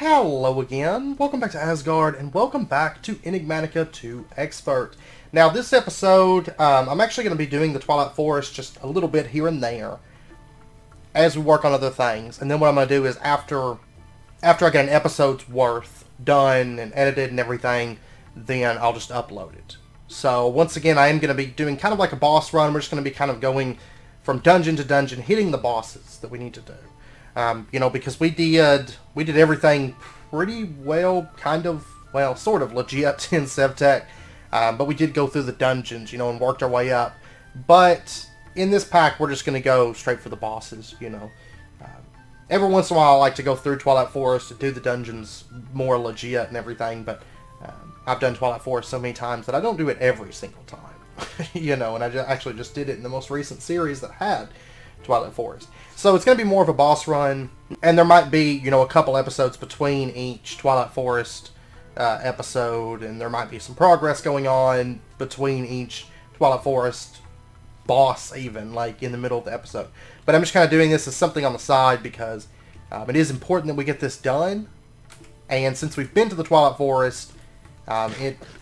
Hello again, welcome back to Asgard, and welcome back to Enigmatica 2 Expert. Now this episode, I'm actually going to be doing the Twilight Forest just a little bit here and there, as we work on other things. And then what I'm going to do is after I get an episode's worth done and edited and everything, then I'll just upload it. So once again, I am going to be doing kind of like a boss run. We're just going to be kind of going from dungeon to dungeon, hitting the bosses that we need to do. You know, because we did everything pretty well, sort of legit in Sevtech, but we did go through the dungeons, you know, and worked our way up. But in this pack, we're just going to go straight for the bosses, you know. Every once in a while, I like to go through Twilight Forest to do the dungeons more legit and everything, but I've done Twilight Forest so many times that I don't do it every single time, you know, and I actually just did it in the most recent series that had Twilight Forest. So it's going to be more of a boss run, and there might be, you know, a couple episodes between each Twilight Forest episode, and there might be some progress going on between each Twilight Forest boss, even, like, in the middle of the episode. But I'm just kind of doing this as something on the side because it is important that we get this done, and since we've been to the Twilight Forest,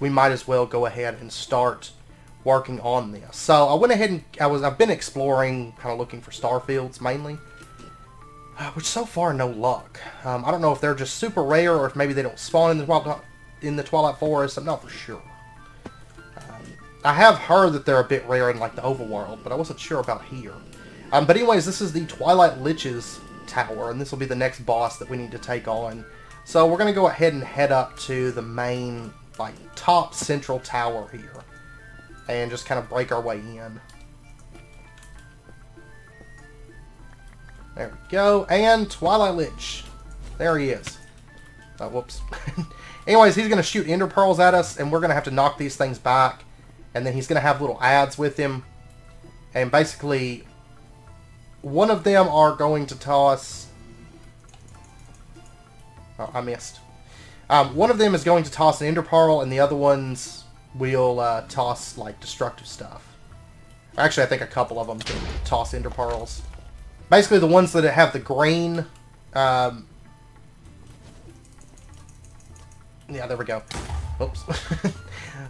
we might as well go ahead and start working on this. So I went ahead and I've been exploring, kind of looking for star fields mainly, which so far no luck. I don't know if they're just super rare or if maybe they don't spawn in the Twilight Forest. I'm not for sure. I have heard that they're a bit rare in like the overworld, but I wasn't sure about here. But anyways, this is the Twilight Lich's tower, and this will be the next boss that we need to take on. So we're going to go ahead and head up to the main, like, top central tower here, and just kind of break our way in. There we go. And Twilight Lich. There he is. Oh, whoops. Anyways, he's going to shoot ender pearls at us, and we're going to have to knock these things back. And then he's going to have little ads with him. And basically, one of them are going to toss... Oh, I missed. One of them is going to toss an ender pearl, and the other ones will toss, like, destructive stuff. Actually, I think a couple of them can toss ender pearls. Basically, the ones that have the green... yeah, there we go. Oops.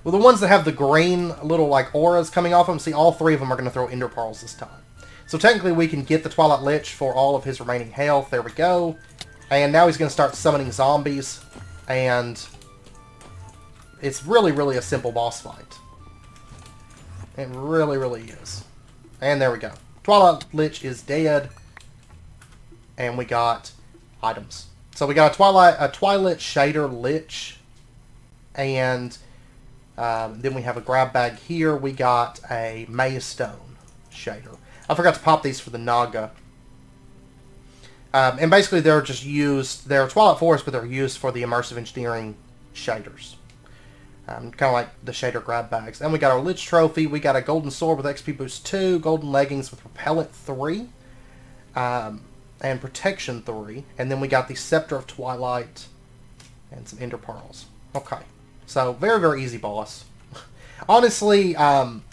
Well, the ones that have the green little, like, auras coming off them, see, all three of them are going to throw ender pearls this time. So technically, we can get the Twilight Lich for all of his remaining health. There we go. And now he's going to start summoning zombies, and it's really, really a simple boss fight. It really, really is. And there we go. Twilight Lich is dead. And we got items. So we got a Twilight Shader Lich. And then we have a grab bag here. We got a Maze Stone Shader. I forgot to pop these for the Naga. And basically they're just used, they're Twilight Forest, but they're used for the immersive engineering shaders. Kind of like the shader grab bags. And we got our Lich Trophy. We got a Golden Sword with XP Boost 2, Golden Leggings with Repellent 3, and Protection 3. And then we got the Scepter of Twilight and some Ender Pearls. Okay. So, very, very easy boss. Honestly, in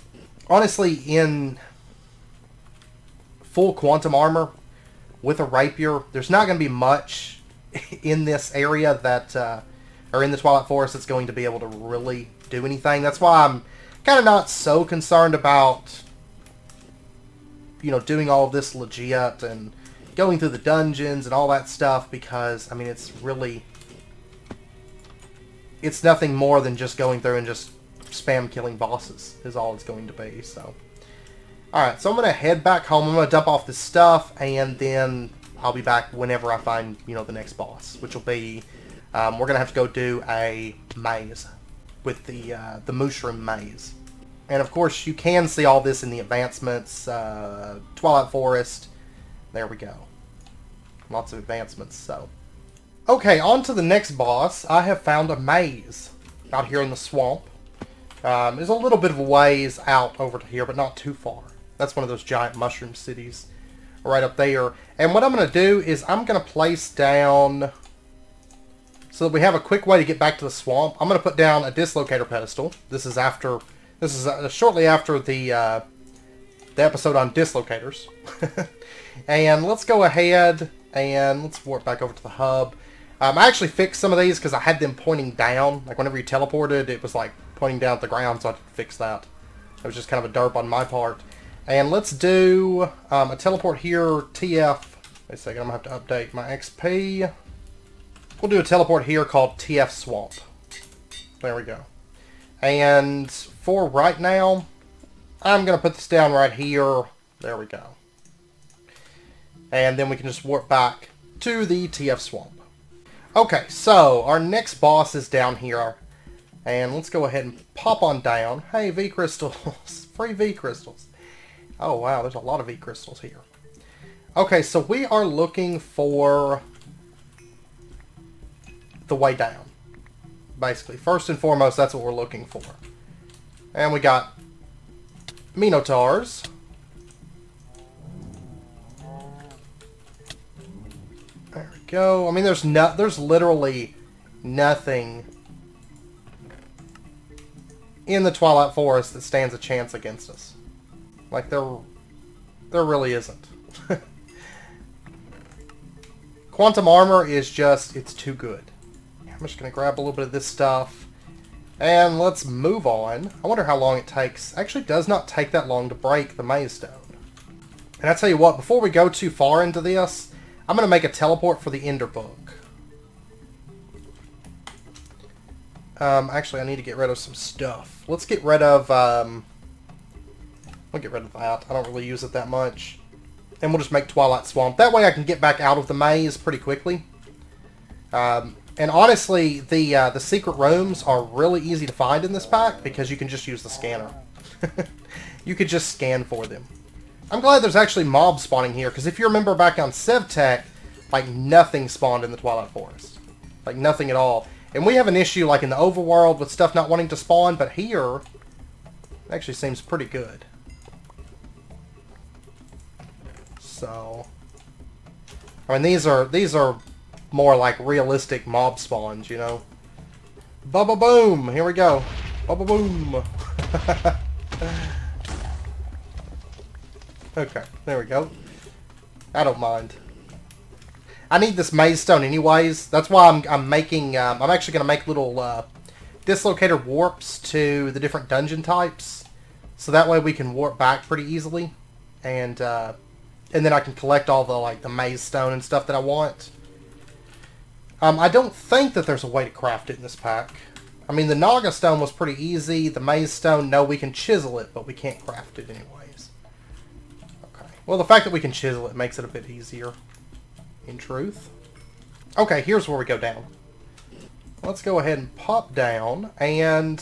full quantum armor with a rapier, there's not going to be much in this area that... or in the Twilight Forest that's going to be able to really do anything. That's why I'm kind of not so concerned about, you know, doing all of this legit and going through the dungeons and all that stuff, because, I mean, it's really... It's nothing more than just going through and just spam killing bosses is all it's going to be, so... Alright, so I'm going to head back home. I'm going to dump off this stuff, and then I'll be back whenever I find, you know, the next boss, which will be... we're going to have to go do a maze with the Minoshroom maze. And of course, you can see all this in the advancements. Twilight Forest. There we go. Lots of advancements, so. Okay, on to the next boss. I have found a maze out here in the swamp. There's a little bit of a ways out over to here, but not too far. That's one of those giant mushroom cities right up there. And what I'm going to do is I'm going to place down... So that we have a quick way to get back to the swamp. I'm going to put down a dislocator pedestal. This is shortly after the episode on dislocators. And let's go ahead and let's warp back over to the hub. I actually fixed some of these because I had them pointing down. Like whenever you teleported, it was like pointing down at the ground, so I fixed that. It was just kind of a derp on my part. And let's do a teleport here, TF. Wait a second, I'm going to have to update my XP. We'll do a teleport here called TF Swamp. There we go. And for right now, I'm going to put this down right here. There we go. And then we can just warp back to the TF Swamp. Okay, so our next boss is down here. And let's go ahead and pop on down. Hey, V crystals. Free V crystals. Oh, wow, there's a lot of V crystals here. Okay, so we are looking for the way down. Basically, first and foremost, that's what we're looking for. And we got Minotaurs. There we go. I mean, there's literally nothing in the Twilight Forest that stands a chance against us. Like, there really isn't. Quantum armor is just, it's too good. I'm just going to grab a little bit of this stuff. And let's move on. I wonder how long it takes. Actually, it does not take that long to break the Maze Stone. And I tell you what, before we go too far into this, I'm going to make a teleport for the Ender Book. Actually, I need to get rid of some stuff. Let's get rid of, I'll get rid of that. I don't really use it that much. And we'll just make Twilight Swamp. That way I can get back out of the maze pretty quickly. And honestly, the secret rooms are really easy to find in this pack because you can just use the scanner. You could just scan for them. I'm glad there's actually mobs spawning here, because if you remember back on Sevtech, like nothing spawned in the Twilight Forest. Like nothing at all. And we have an issue like in the overworld with stuff not wanting to spawn, but here, it actually seems pretty good. So, I mean, these are more like realistic mob spawns, you know. Bubba boom! Here we go. Bubba boom! Okay, there we go. I don't mind. I need this maze stone anyways. That's why I'm making. I'm actually going to make little dislocator warps to the different dungeon types, so that way we can warp back pretty easily, and then I can collect all the maze stone and stuff that I want. I don't think that there's a way to craft it in this pack. I mean, the Naga stone was pretty easy. The maze stone, no, we can chisel it, but we can't craft it anyways. Okay. Well, the fact that we can chisel it makes it a bit easier, in truth. Okay, here's where we go down. Let's go ahead and pop down, and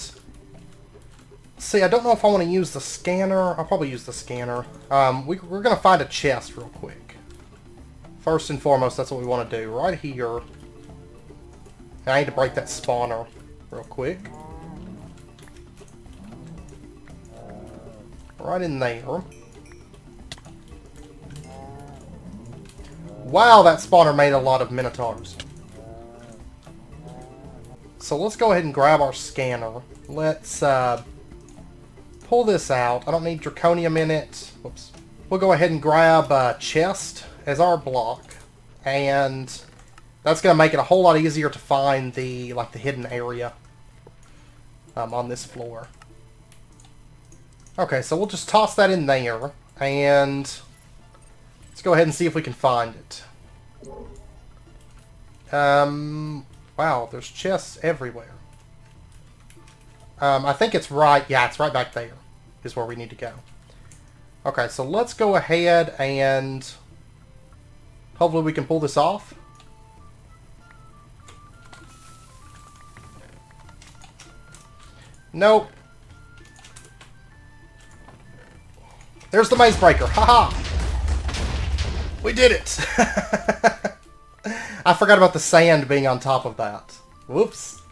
see, I don't know if I want to use the scanner. I'll probably use the scanner. We're going to find a chest real quick. First and foremost, that's what we want to do. Right here. I need to break that spawner real quick. Right in there. Wow, that spawner made a lot of Minotaurs. So let's go ahead and grab our scanner. Let's pull this out. I don't need Draconium in it. Whoops. We'll go ahead and grab a chest as our block. And that's going to make it a whole lot easier to find the hidden area on this floor. Okay, so we'll just toss that in there, and let's go ahead and see if we can find it. Wow, there's chests everywhere. I think it's right, yeah, it's right back there is where we need to go. Okay, so let's go ahead and hopefully we can pull this off. Nope. There's the maze breaker. Haha! We did it! I forgot about the sand being on top of that. Whoops.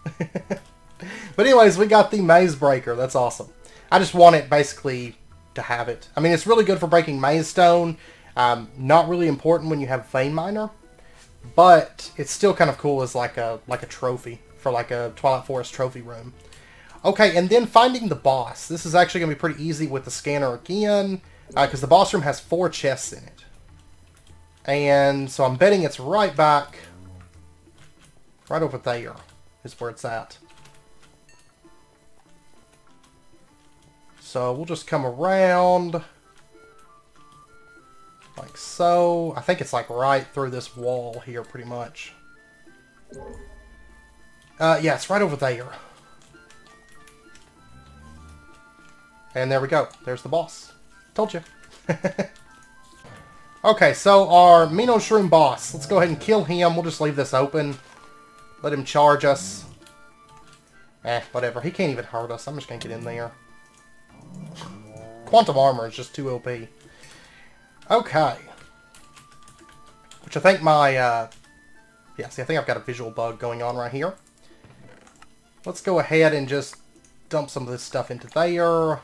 But anyways, we got the maze breaker. That's awesome. I just want it basically to have it. I mean, it's really good for breaking maze stone. Not really important when you have vein miner, but it's still kind of cool as like a trophy for like a Twilight Forest trophy room. Okay, and then finding the boss. This is actually going to be pretty easy with the scanner again, because the boss room has 4 chests in it. And so I'm betting it's right back Right over there is where it's at. So we'll just come around like so. I think it's like right through this wall here pretty much. Yeah, it's right over there. And there we go. There's the boss. Told you. Okay, so our Minoshroom boss. Let's go ahead and kill him. We'll just leave this open. Let him charge us. Whatever. He can't even hurt us. I'm just going to get in there. Quantum armor is just too OP. Okay. Which I think my... yeah, see, I think I've got a visual bug going on right here. Let's go ahead and just dump some of this stuff into there.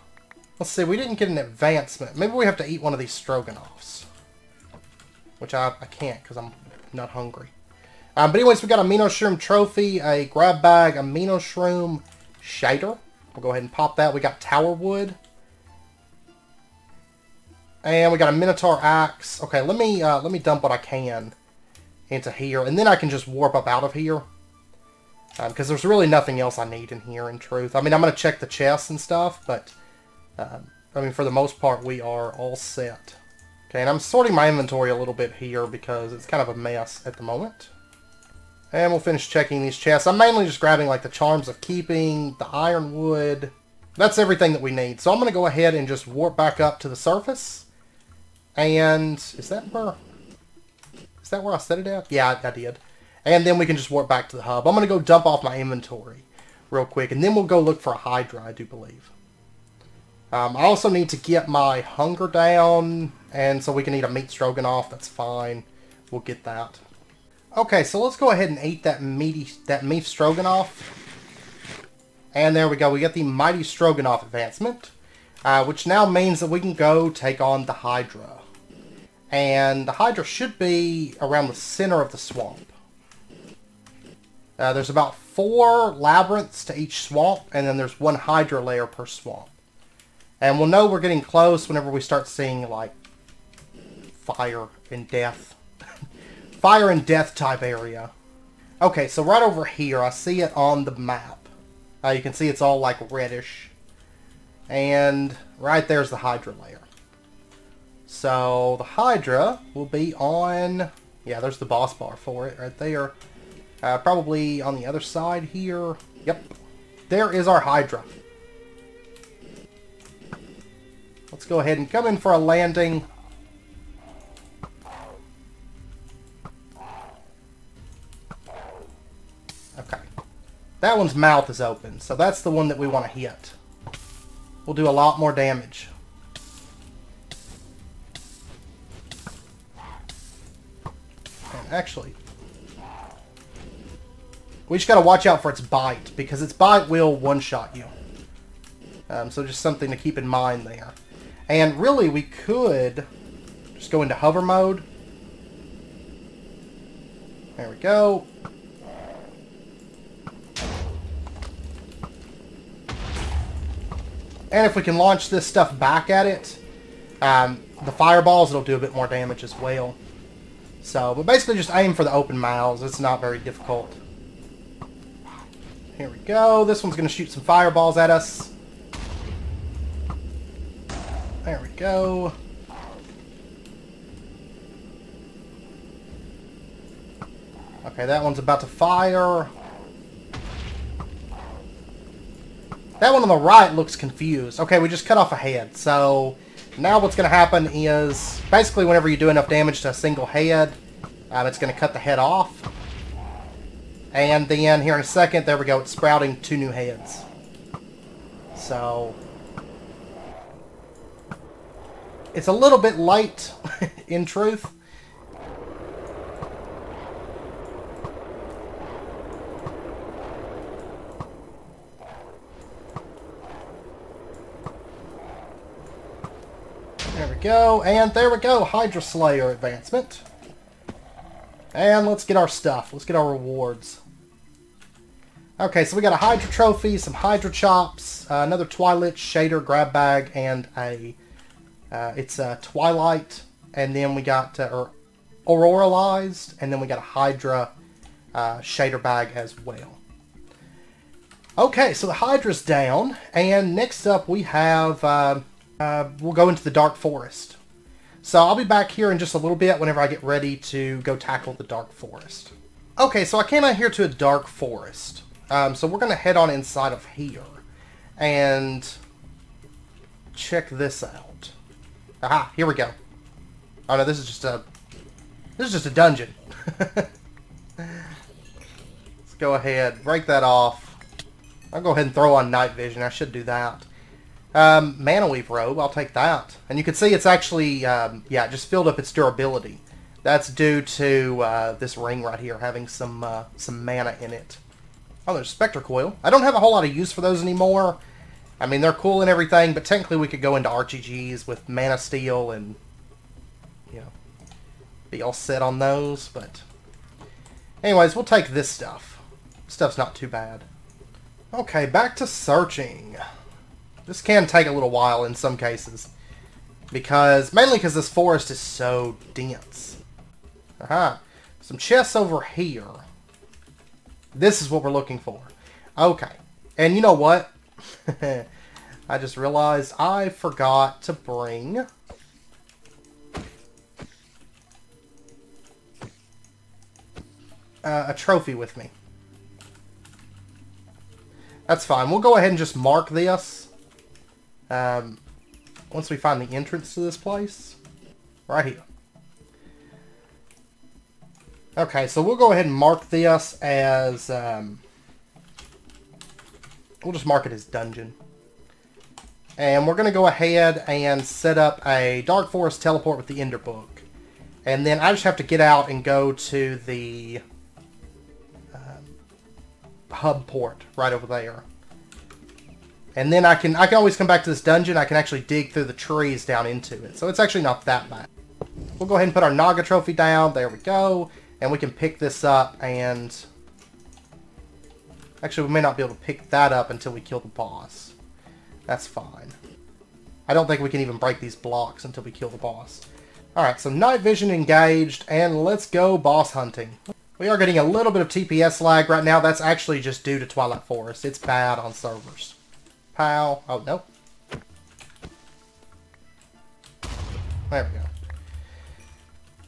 Let's see, we didn't get an advancement. Maybe we have to eat one of these stroganoffs. Which I can't because I'm not hungry. But anyways, we got a Minoshroom trophy, a grab bag, a Minoshroom shader. We'll go ahead and pop that. We got tower wood. And we got a Minotaur axe. Okay, let me dump what I can into here. And then I can just warp up out of here. Because there's really nothing else I need in here, in truth. I mean, I'm going to check the chests and stuff, but... I mean, for the most part, we are all set. Okay, and I'm sorting my inventory a little bit here because it's kind of a mess at the moment. And we'll finish checking these chests. I'm mainly just grabbing, like, the Charms of Keeping, the Ironwood. That's everything that we need. So I'm going to go ahead and just warp back up to the surface. And is that where I set it at? Yeah, I did. And then we can just warp back to the hub. I'm going to go dump off my inventory real quick. And then we'll go look for a Hydra, I do believe. I also need to get my hunger down, and so we can eat a meat stroganoff. That's fine. We'll get that. Okay, so let's go ahead and eat that meat stroganoff. And there we go. We get the Mighty Stroganoff advancement, which now means that we can go take on the Hydra. And the Hydra should be around the center of the swamp. There's about 4 labyrinths to each swamp, and then there's 1 Hydra layer per swamp. And we'll know we're getting close whenever we start seeing, like, fire and death. Fire and death type area. Okay, so right over here, I see it on the map. You can see it's all, like, reddish. And right there's the Hydra layer. So, the Hydra will be on... Yeah, there's the boss bar for it right there. Probably on the other side here. Yep. There is our Hydra. Let's go ahead and come in for a landing. Okay. That one's mouth is open, so that's the one that we want to hit. We'll do a lot more damage. And actually, we just got to watch out for its bite, because its bite will one-shot you. So just something to keep in mind there. And really, we could just go into hover mode. There we go. And if we can launch this stuff back at it, the fireballs, it'll do a bit more damage as well. So, but basically just aim for the open mouths. It's not very difficult. Here we go. This one's going to shoot some fireballs at us. There we go. Okay, that one's about to fire. That one on the right looks confused. Okay, we just cut off a head. So now what's going to happen is basically whenever you do enough damage to a single head, it's going to cut the head off. And then here in a second, there we go, it's sprouting 2 new heads. So it's a little bit late, in truth. There we go, and there we go, Hydra Slayer advancement. And let's get our stuff, let's get our rewards. Okay, so we got a Hydra trophy, some Hydra chops, another Twilight shader grab bag, and a it's a Twilight, and then we got or auroralized, and then we got a Hydra shader bag as well. Okay, so the Hydra's down, and next up we have, we'll go into the Dark Forest. So I'll be back here in just a little bit whenever I get ready to go tackle the Dark Forest. Okay, so I came out here to a Dark Forest. So we're going to head on inside of here and check this out. Aha, here we go. Oh no, this is just a dungeon. Let's go ahead, break that off. I'll go ahead and throw on night vision. I should do that. Mana Weave robe, I'll take that. And you can see it's actually, yeah, it just filled up its durability. That's due to this ring right here having some mana in it. Oh, there's Spectre Coil. I don't have a whole lot of use for those anymore. I mean, they're cool and everything, but technically we could go into RGGs with Mana Steel and, you know, be all set on those. But anyways, we'll take this stuff. Stuff's not too bad. Okay, back to searching. This can take a little while in some cases. Mainly because this forest is so dense. Aha. Some chests over here. This is what we're looking for. Okay. And you know what? I just realized I forgot to bring a trophy with me. That's fine. We'll go ahead and just mark this once we find the entrance to this place. Right here. Okay, so we'll go ahead and mark this as... we'll just mark it as dungeon. And we're going to go ahead and set up a Dark Forest teleport with the Ender Book. And then I just have to get out and go to the... hub port right over there. And then I can always come back to this dungeon. I can actually dig through the trees down into it. So it's actually not that bad. We'll go ahead and put our Naga trophy down. There we go. And we can pick this up and... Actually, we may not be able to pick that up until we kill the boss. That's fine. I don't think we can even break these blocks until we kill the boss. Alright, so night vision engaged, and let's go boss hunting. We are getting a little bit of TPS lag right now. That's actually just due to Twilight Forest. It's bad on servers. Pow. Oh, no. There we go.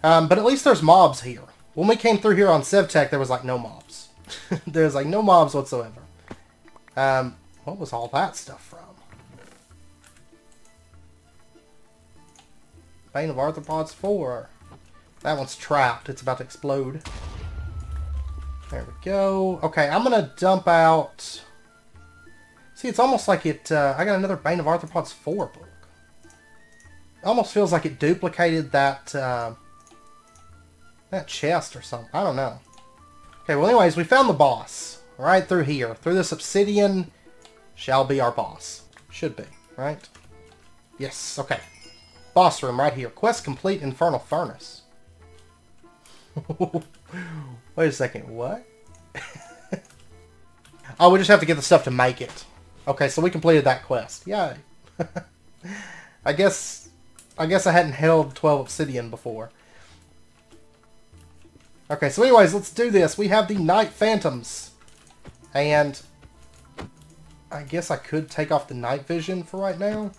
But at least there's mobs here. When we came through here on Sevtech, there was like no mobs. There's like no mobs whatsoever. What was all that stuff from? Bane of Arthropods 4. That one's trapped. It's about to explode. There we go. Okay, I'm going to dump out... See, it's almost like it... I got another Bane of Arthropods 4 book. It almost feels like it duplicated that... that chest or something. I don't know. Okay, well anyways, we found the boss. Right through here. Through this obsidian shall be our boss. Should be, right? Yes, okay. Boss room right here. Quest complete, Infernal Furnace. Wait a second, what? Oh, we just have to get the stuff to make it. Okay, so we completed that quest. Yay. I guess I hadn't held 12 obsidian before. Okay, so anyways, let's do this. We have the Night Phantoms. And I guess I could take off the night vision for right now.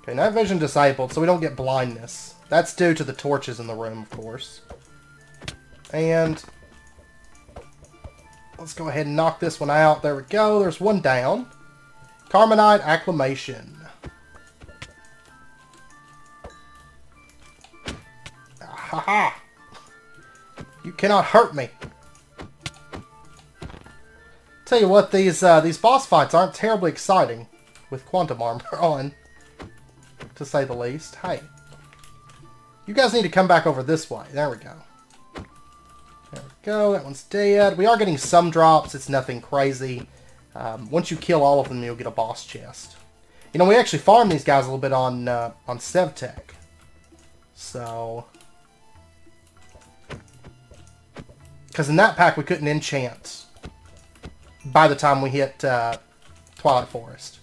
Okay, night vision disabled, so we don't get blindness. That's due to the torches in the room, of course. And let's go ahead and knock this one out. There we go. There's one down. Carmonite Acclamation. Ha-ha! You cannot hurt me. Tell you what, these boss fights aren't terribly exciting with quantum armor on, to say the least. Hey, you guys need to come back over this way. There we go. There we go. That one's dead. We are getting some drops. It's nothing crazy. Once you kill all of them, you'll get a boss chest. You know, we actually farmed these guys a little bit on Sevtech. So... Because in that pack, we couldn't enchant by the time we hit Twilight Forest.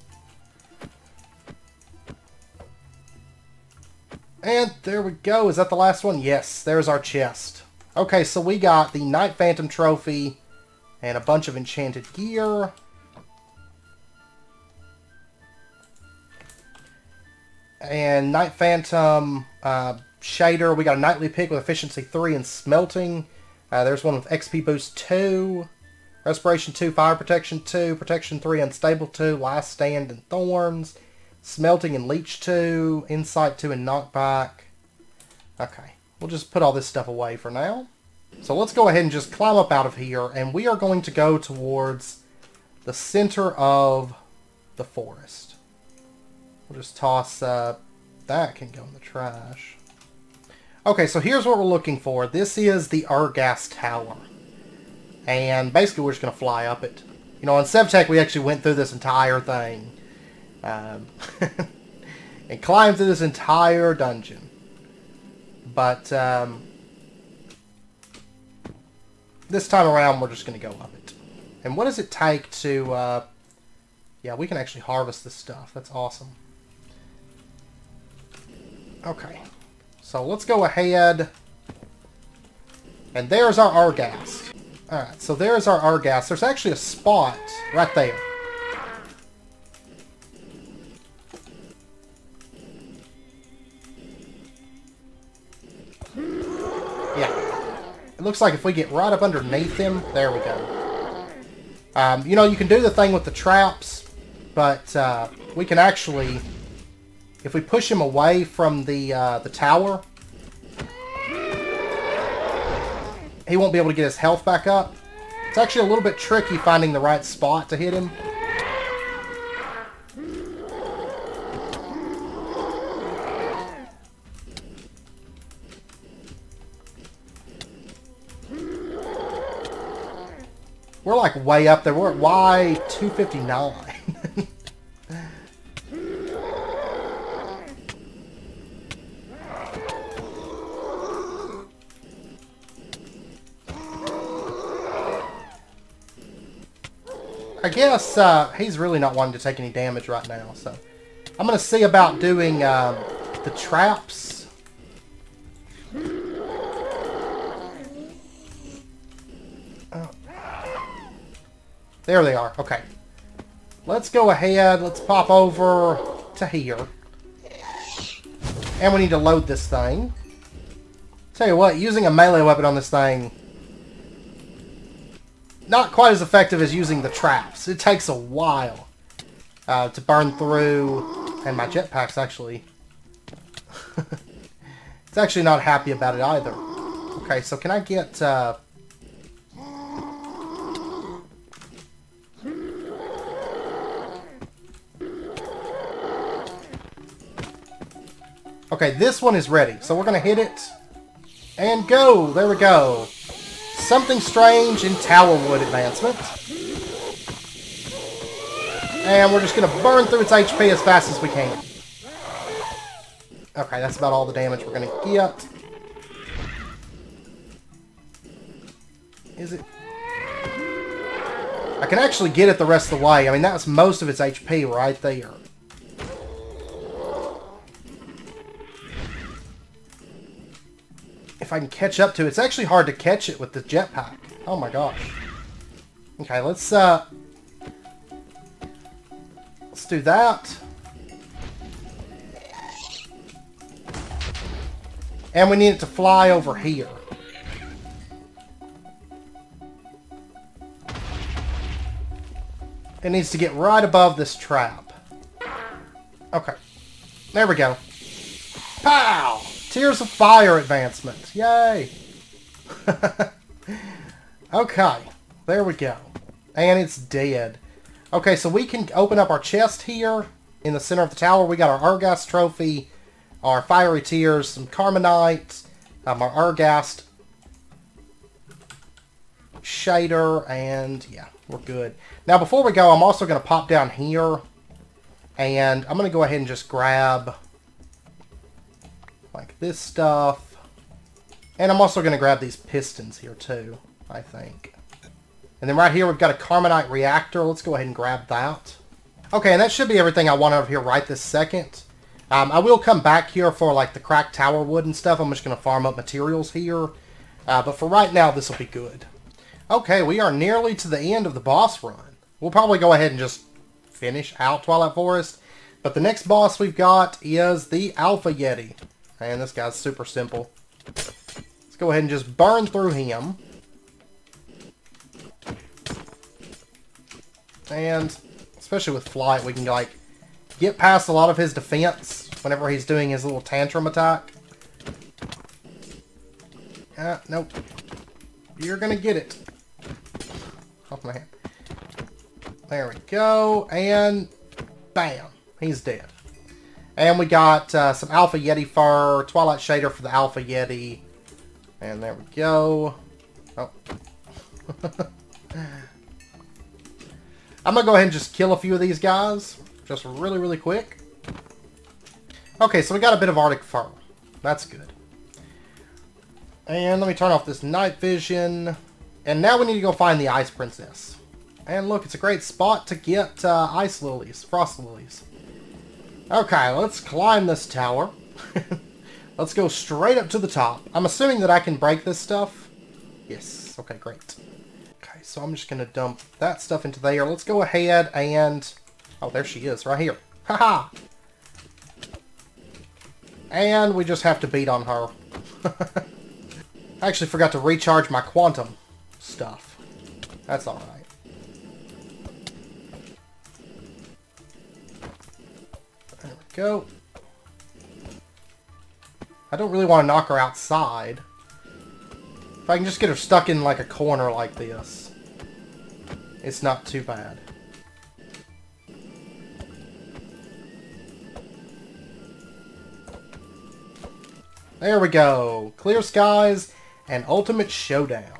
And there we go. Is that the last one? Yes, there's our chest. Okay, so we got the Night Phantom trophy and a bunch of enchanted gear. And Night Phantom shader. We got a Nightly Pick with efficiency 3 and smelting. There's one with XP boost 2. Respiration 2, Fire Protection 2, Protection 3, Unstable 2, Last Stand and Thorns, Smelting and Leech 2, Insight 2 and Knockback. Okay, we'll just put all this stuff away for now. So let's go ahead and just climb up out of here, and we are going to go towards the center of the forest. We'll just toss that can go in the trash. Okay, so here's what we're looking for. This is the Arghast Tower. And basically we're just going to fly up it. You know, on SevTech we actually went through this entire thing. And climbed through this entire dungeon. But this time around we're just going to go up it. And what does it take to... yeah, we can actually harvest this stuff. That's awesome. Okay. So let's go ahead. And there's our Arghast. Alright, so there's our Arghast. There's actually a spot right there. Yeah. It looks like if we get right up underneath him, there we go. You know, you can do the thing with the traps, but we can actually, if we push him away from the tower, he won't be able to get his health back up. It's actually a little bit tricky finding the right spot to hit him. We're like way up there. We're at Y259. I guess he's really not wanting to take any damage right now, so I'm going to see about doing the traps. Oh. There they are. Okay. Let's go ahead. Let's pop over to here. And we need to load this thing. Tell you what, using a melee weapon on this thing, not quite as effective as using the traps. It takes a while to burn through, and my jetpack's actually... it's actually not happy about it either. Okay, so can I get... Okay, this one is ready, so we're going to hit it, and go! There we go! Something strange in Towerwood advancement. And we're just going to burn through its HP as fast as we can. Okay, that's about all the damage we're going to get. Is it? I can actually get it the rest of the way. I mean, that's most of its HP right there. If I can catch up to it. It's actually hard to catch it with the jetpack. Oh my gosh. Okay, let's do that. And we need it to fly over here. It needs to get right above this trap. Okay. There we go. Pow! Tears of Fire advancement. Yay! Okay. There we go. And it's dead. Okay, so we can open up our chest here in the center of the tower. We got our Arghast trophy, our Fiery Tears, some Carmonite, our Arghast shader, and yeah, we're good. Now, before we go, I'm also going to pop down here, and I'm going to go ahead and just grab like this stuff. And I'm also going to grab these pistons here too, I think. And then right here we've got a Carmonite reactor. Let's go ahead and grab that. Okay, and that should be everything I want over here right this second. I will come back here for like the cracked tower wood and stuff. I'm just going to farm up materials here. But for right now, this will be good. Okay, we are nearly to the end of the boss run. We'll probably go ahead and just finish out Twilight Forest. But the next boss we've got is the Alpha Yeti. And this guy's super simple. Let's go ahead and just burn through him. And especially with flight, we can like get past a lot of his defense whenever he's doing his little tantrum attack. Nope. You're gonna get it. Oh man. There we go. And bam. He's dead. And we got some Alpha Yeti fur, Twilight Shader for the Alpha Yeti. And there we go. Oh. I'm going to go ahead and just kill a few of these guys. Just really, really quick. Okay, so we got a bit of Arctic fur. That's good. And let me turn off this night vision. And now we need to go find the Ice Princess. And look, it's a great spot to get ice lilies, frost lilies. Okay, let's climb this tower. Let's go straight up to the top. I'm assuming that I can break this stuff. Yes, okay, great. Okay, so I'm just going to dump that stuff into there. Let's go ahead and... Oh, there she is, right here. Haha! And we just have to beat on her. I actually forgot to recharge my quantum stuff. That's alright. There we go. I don't really want to knock her outside. If I can just get her stuck in like a corner like this, it's not too bad. There we go. Clear skies and ultimate showdown.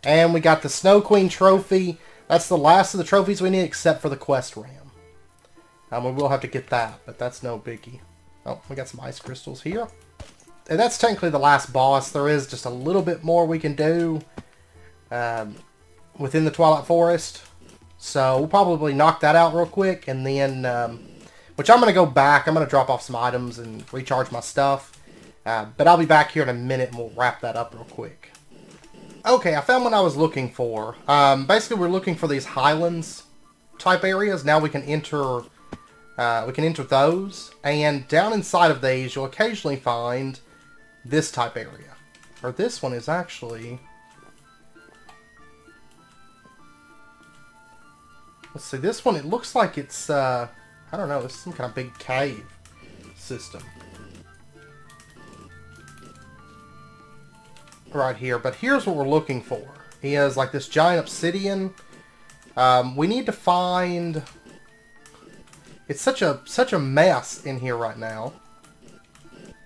And we got the Snow Queen trophy. That's the last of the trophies we need except for the quest ram. We will have to get that, but that's no biggie. Oh, we got some ice crystals here. And that's technically the last boss. There is just a little bit more we can do within the Twilight Forest. So we'll probably knock that out real quick. And then, which I'm going to go back. I'm going to drop off some items and recharge my stuff. But I'll be back here in a minute and we'll wrap that up real quick. Okay, I found what I was looking for. Basically, we're looking for these highlands type areas. Now we can enter those. And down inside of these, you'll occasionally find this type area. Or this one is actually... Let's see, this one, it looks like it's, I don't know, this is some kind of big cave system. Right here, but here's what we're looking for. He has like this giant obsidian. We need to find... It's such a mess in here right now.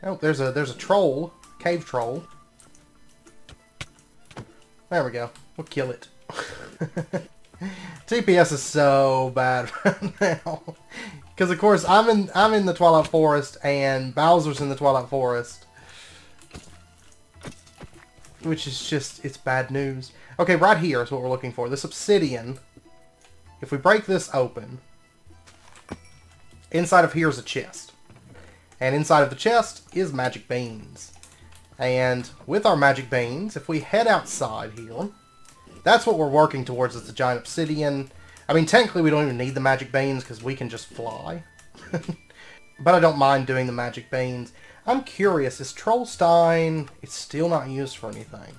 Oh, there's a troll, cave troll. There we go. We'll kill it. TPS is so bad right now. Because of course I'm in the Twilight Forest and Bowser's in the Twilight Forest. Which is just, it's bad news. Okay, right here is what we're looking for. This obsidian. If we break this open, inside of here is a chest. And inside of the chest is magic beans. And with our magic beans, if we head outside here, that's what we're working towards, is the giant obsidian. I mean, technically we don't even need the magic beans because we can just fly. But I don't mind doing the magic beans. I'm curious, is Trollstein... It's still not used for anything.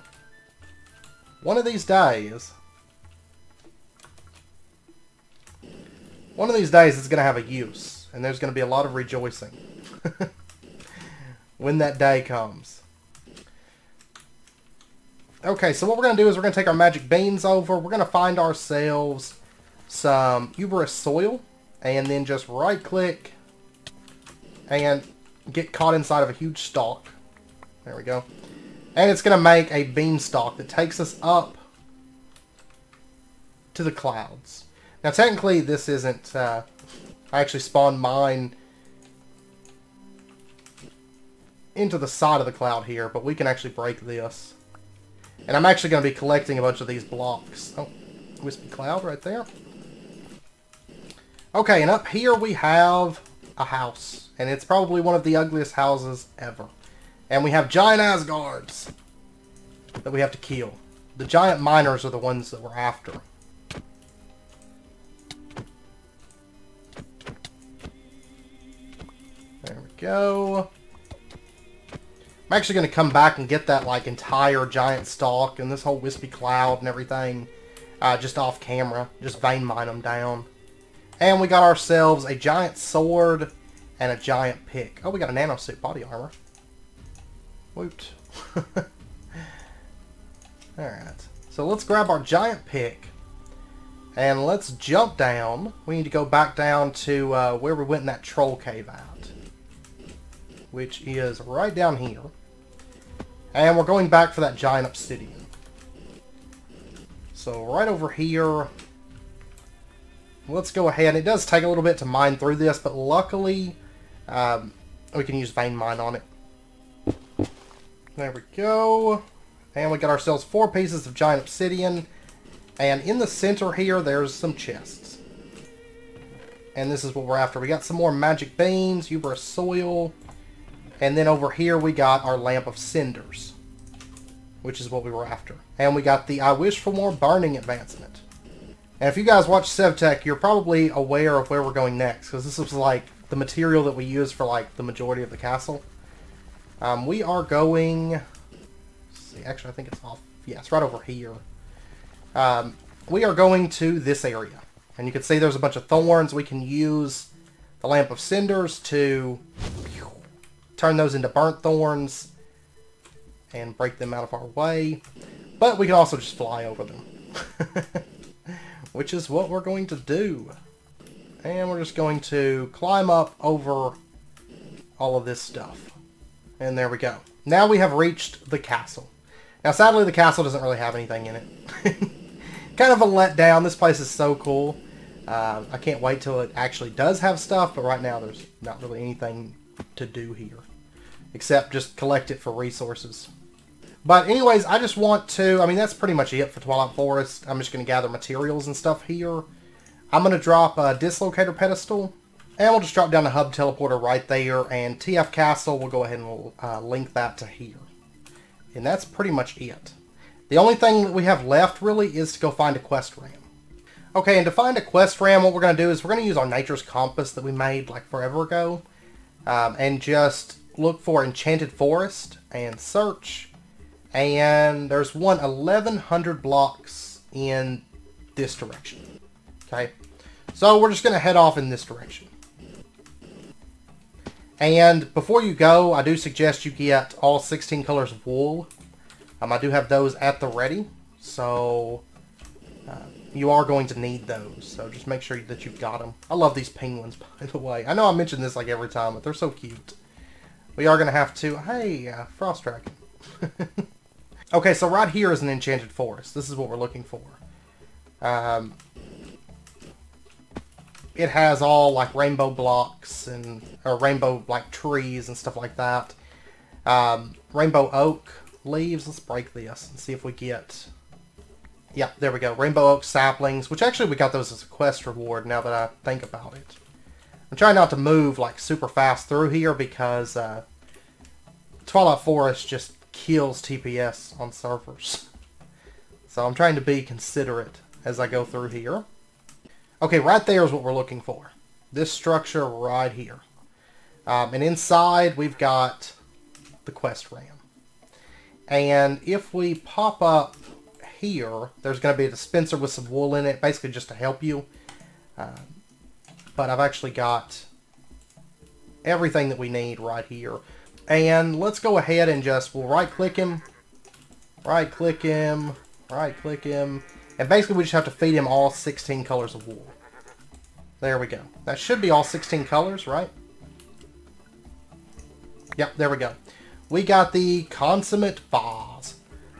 One of these days... it's going to have a use. And there's going to be a lot of rejoicing. When that day comes. Okay, so what we're going to do is we're going to take our magic beans over. We're going to find ourselves some Uberous soil. And then just right-click. And... get caught inside of a huge stalk. There we go. And it's going to make a beanstalk that takes us up to the clouds. Now technically this isn't... I actually spawned mine into the side of the cloud here, but we can actually break this. And I'm actually going to be collecting a bunch of these blocks. Oh, wispy cloud right there. Okay, and up here we have a house. And it's probably one of the ugliest houses ever. And we have giant Asgards. that we have to kill. The giant miners are the ones that we're after. There we go. I'm actually going to come back and get that like entire giant stalk and this whole wispy cloud and everything just off camera. Just vein mine them down. And we got ourselves a giant sword and a giant pick. Oh, we got a nanosuit body armor. Woot. Alright. So let's grab our giant pick. And let's jump down. We need to go back down to where we went in that troll cave at. Which is right down here. And we're going back for that giant obsidian. So right over here. Let's go ahead. It does take a little bit to mine through this, but luckily we can use vein mine on it. There we go. And we got ourselves 4 pieces of giant obsidian. And in the center here, there's some chests. And this is what we're after. We got some more magic beans, hubris soil. And then over here we got our lamp of cinders, which is what we were after. And we got the I wish for more burning advancement. And if you guys watch SevTech, you're probably aware of where we're going next, because this was like the material that we use for like the majority of the castle. We are going... Let's see, actually I think it's off. Yeah, it's right over here. We are going to this area. And you can see there's a bunch of thorns. We can use the lamp of cinders to turn those into burnt thorns and break them out of our way. But we can also just fly over them. Which is what we're going to do. And we're just going to climb up over all of this stuff. And there we go. Now we have reached the castle. Now sadly the castle doesn't really have anything in it. Kind of a letdown. This place is so cool. I can't wait till it actually does have stuff, but right now there's not really anything to do here. Except just collect it for resources. But anyways, I just want to... I mean, that's pretty much it for Twilight Forest. I'm just going to gather materials and stuff here. I'm going to drop a dislocator pedestal. And we'll just drop down the hub teleporter right there. And TF Castle, we'll go ahead and we'll link that to here. And that's pretty much it. The only thing that we have left, really, is to go find a quest ram. Okay, and to find a quest ram, what we're going to do is we're going to use our Nature's Compass that we made, like, forever ago. And just look for Enchanted Forest and search. And there's one 1,100 blocks in this direction. Okay, so we're just going to head off in this direction. And before you go, I do suggest you get all 16 colors of wool. I do have those at the ready, so you are going to need those. So just make sure that you've got them. I love these penguins, by the way. I know I mention this like every time, but they're so cute. We are going to have to... Hey, Frost Dragon. Okay, so right here is an Enchanted Forest. This is what we're looking for. It has all like rainbow blocks and or rainbow like trees and stuff like that. Rainbow oak leaves. Let's break this and see if we get... Yeah, there we go. Rainbow oak saplings, which actually we got those as a quest reward now that I think about it. I'm trying not to move like super fast through here because Twilight Forest just kills TPS on servers. So I'm trying to be considerate as I go through here. Okay, right there is what we're looking for. This structure right here. And inside we've got the quest ram. And if we pop up here, there's going to be a dispenser with some wool in it, basically just to help you. But I've actually got everything that we need right here. And let's go ahead and just, we'll right-click him, right-click him, right-click him. And basically we just have to feed him all 16 colors of wool. There we go. That should be all 16 colors, right? Yep, there we go. We got the Consummate Vase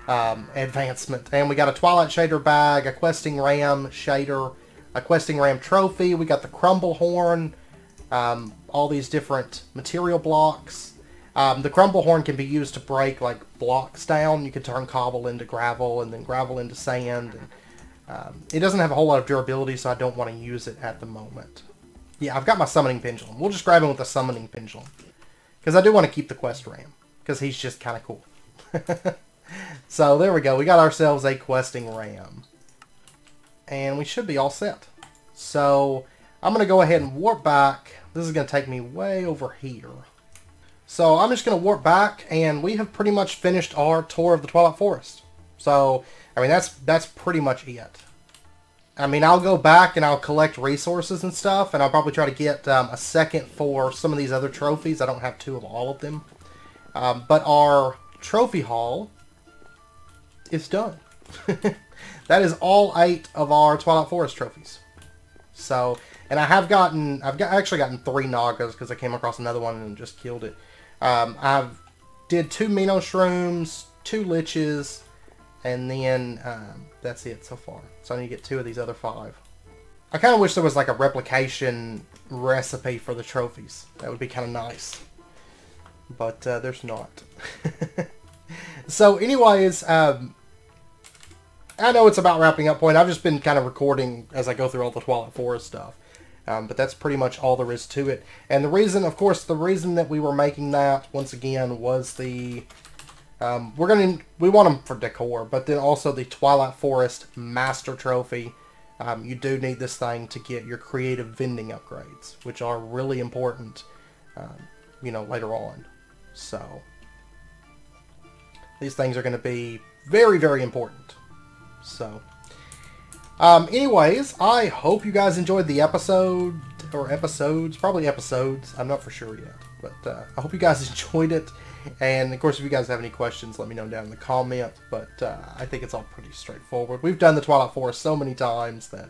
advancement. And we got a Twilight Shader bag, a Questing Ram shader, a Questing Ram trophy. We got the Crumble Horn, all these different material blocks. The Crumble Horn can be used to break like blocks down. You can turn cobble into gravel and then gravel into sand. And, it doesn't have a whole lot of durability, so I don't want to use it at the moment. Yeah, I've got my Summoning Pendulum. We'll just grab him with the Summoning Pendulum. Because I do want to keep the Quest Ram. Because he's just kind of cool. So there we go. We got ourselves a questing ram. And we should be all set. So I'm going to go ahead and warp back. This is going to take me way over here. So I'm just going to warp back, and we have pretty much finished our tour of the Twilight Forest. So, I mean, that's pretty much it. I mean, I'll go back and I'll collect resources and stuff, and I'll probably try to get a second for some of these other trophies. I don't have two of all of them. But our trophy haul is done. That is all 8 of our Twilight Forest trophies. So, and I've actually gotten 3 Nagas because I came across another one and just killed it. I've did 2 Minoshrooms, 2 Liches, and then that's it so far. So I need to get 2 of these other 5. I kind of wish there was like a replication recipe for the trophies. That would be kind of nice. But there's not. So anyways, I know it's about wrapping up point. I've just been kind of recording as I go through all the Twilight Forest stuff. But that's pretty much all there is to it. And the reason, of course, the reason that we were making that, once again, was the... we want them for decor, but then also the Twilight Forest Master Trophy. You do need this thing to get your creative vending upgrades, which are really important, you know, later on. So, these things are going to be very, very important. So, anyways, I hope you guys enjoyed the episode, or episodes, probably episodes, I'm not for sure yet, but I hope you guys enjoyed it, and of course if you guys have any questions, let me know down in the comments, but I think it's all pretty straightforward. We've done the Twilight Forest so many times that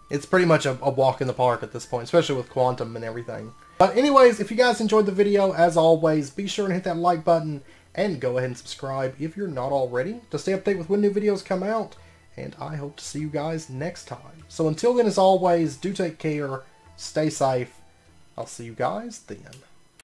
it's pretty much a walk in the park at this point, especially with Quantum and everything. But anyways, if you guys enjoyed the video, as always, be sure and hit that like button, and go ahead and subscribe if you're not already to stay updated with when new videos come out. And I hope to see you guys next time. So until then, as always, do take care, stay safe. I'll see you guys then.